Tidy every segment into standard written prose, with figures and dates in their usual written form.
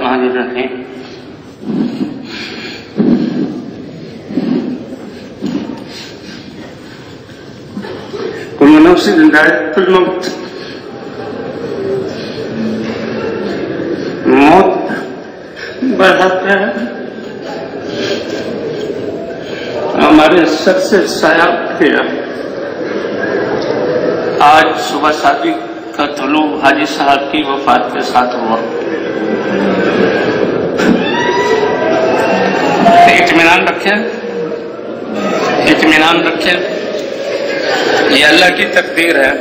الرحمن الرحیم. کل نفس ذائقۃ الموت. موت برحق ہے ہمارے سر سے سایہ اٹھ گیا. آج صبح شادی کا طلوع حاجی صاحب کی وفات کے ساتھ ہوا. اطمینان رکھیں، اطمینان رکھیں، یہ اللہ کی تقدیر ہے.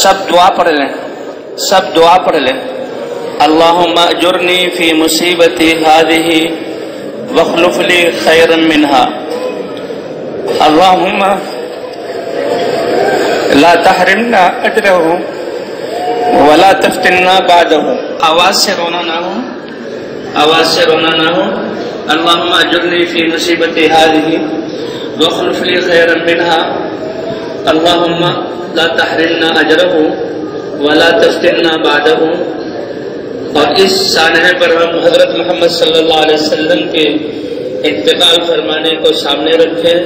سب دعا پڑھ لیں، سب دعا پڑھ لیں. اللہم اجرنی فی مصیبتی ہذہ واخلف لی خیرا منہا. اللہم لا تحرمنا اجرہ ولا تفتنا بعدہ. آواز سے رونا نہ ہو، آواز سے رونا نہ ہو. اللہم اجرنی فی مصیبتی ہذہ واخلف لی خیرا منہا. اللہم لا تحرمنا اجرہ ولا تفتنا بعدہ. اور اس سانحے پر ہم حضرت محمد صلی اللہ علیہ وسلم کے انتقال فرمانے کو سامنے رکھیں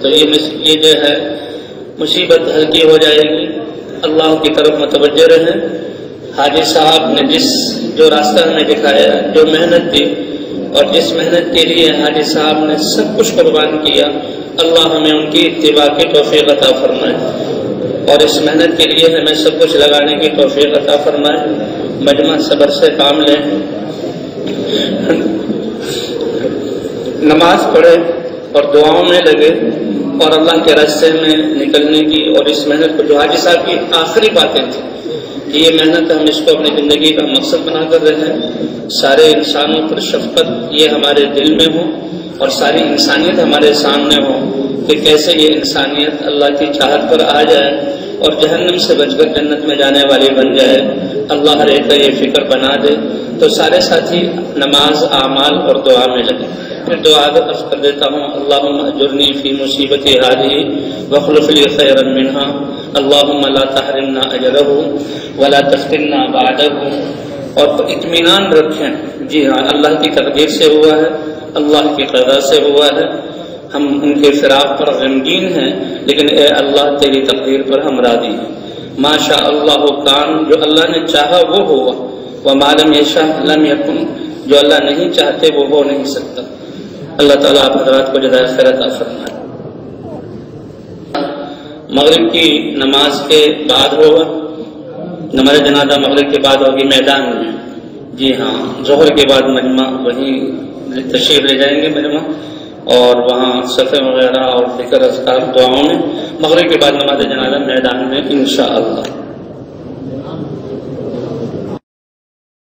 تو یہ جو ہے مصیبت ہلکی ہو جائے گی. اللہ کی طرف متوجہ رہیں. حاجی صاحب نے جو راستہ ہمیں دکھایا، جو محنت دی، اور جس محنت کے لیے حاجی صاحب نے سب کچھ قربان کیا، اللہ ہمیں ان کی اتباع کی توفیق عطا فرمائے اور اس محنت کے لیے ہمیں سب کچھ لگانے کی توفیق عطا فرمائے. مجمع صبر سے کام لیں، نماز پڑھے اور دعاؤں میں لگے اور اللہ کے راستے میں نکلنے کی. اور اس محنت کو جو حاجی صاحب کی آخری باتیں تھیں کہ یہ محنت ہم اس کو اپنی زندگی کا مقصد بنا کر رہے ہیں. سارے انسانوں پر شفقت یہ ہمارے دل میں ہو اور ساری انسانیت ہمارے سامنے ہو کہ کیسے یہ انسانیت اللہ کی چاہت پر آ جائے اور جہنم سے بچ کر جنت میں جانے والی بن جائے. اللہ ہر ایک کا یہ فکر بنا دے. تو سارے ساتھی نماز، اعمال اور دعا میں لگے. پھر دعا عرض کر دیتا ہوں. اللہم اجرنی فی مصیبتی ہذہ واخلف لی خیرا منہا. اللہم لا تحرمنا اجرہ ولا تفتنا بعدہ. اور اطمینان رکھیں. جی ہاں، اللہ کی تقدیر سے ہوا ہے، اللہ کی قضا سے ہوا ہے. ہم ان کے فراق پر غمگین ہیں، لیکن اے اللہ تیری تقدیر پر ہم راضی ہیں. ما شاء اللہ کان، جو اللہ نے چاہا وہ ہوا. وما لم یشاء لم یکن، جو اللہ نہیں چاہتے وہ ہو نہیں سکتا. اللہ تعالیٰ آپ حضرات کو جزائے خیر عطا فرمائے. مغرب کی نماز کے بعد ہوگا، نماز جنازہ مغرب کے بعد ہوگی میدان میں. جی ہاں، ظہر کے بعد مجمع وہیں تشریف لے جائیں گے مجمع، اور وہاں صفحے وغیرہ اور ذکر اذکار دعاؤں میں. مغرب کے بعد نماز جنازہ میدان میں انشاءاللہ.